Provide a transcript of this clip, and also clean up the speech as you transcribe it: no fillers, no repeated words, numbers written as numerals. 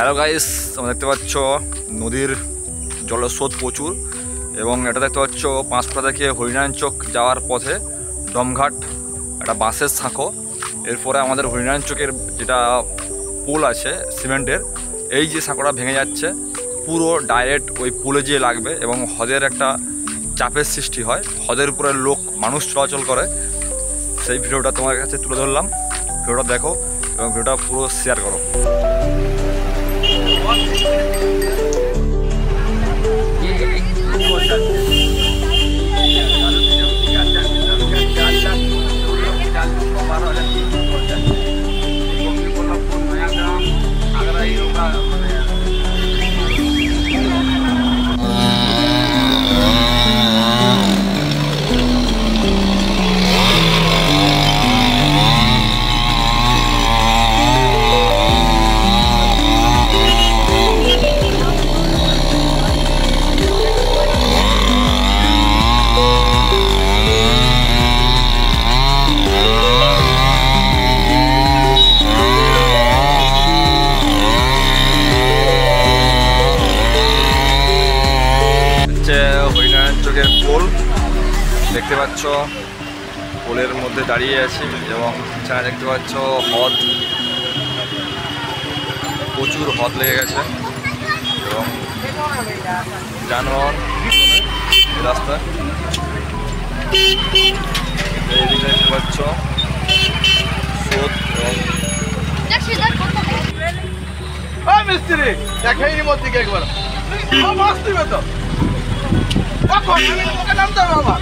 Hello guys, তোমরা দেখতে পাচ্ছ নদীর জলের স্রোত প্রচুর এবং এটা দেখতে পাচ্ছ পাঁচপাড়া থেকে হরিনারায়ণ চক যাওয়ার পথে ডমঘাট একটা বাঁশের সাঁকো। এরপরে আমাদের হরিনারায়ণ চকের যেটা পুল আছে সিমেন্টের, এই যে সাঁকোটা ভেঙে যাচ্ছে পুরো ডাইরেক্ট ওই পুলে যেয়ে লাগবে এবং হ্রদের একটা চাপের সৃষ্টি হয়, হ্রদের উপরে মানুষ চলাচল করে। সেই ভিডিওটা তোমার কাছে তুলে ধরলাম, ভিডিওটা দেখো এবং ভিডিওটা পুরো শেয়ার করো। হরিনারায়ণ চকের পোল দেখতে পাচ্ছ, পোলের মধ্যে দাঁড়িয়ে আছি এবং এখানে দেখতে পাচ্ছ হ্রদ, প্রচুর হ্রদ লেগে গেছে এবং যানবাহন রাস্তায় এইদিকে দেখতে পাচ্ছ স্রোত এবং মিস্ত্রি দেখাইনি মোর দিকে একবার মাছ দিবে তো নামতে হবে আমার।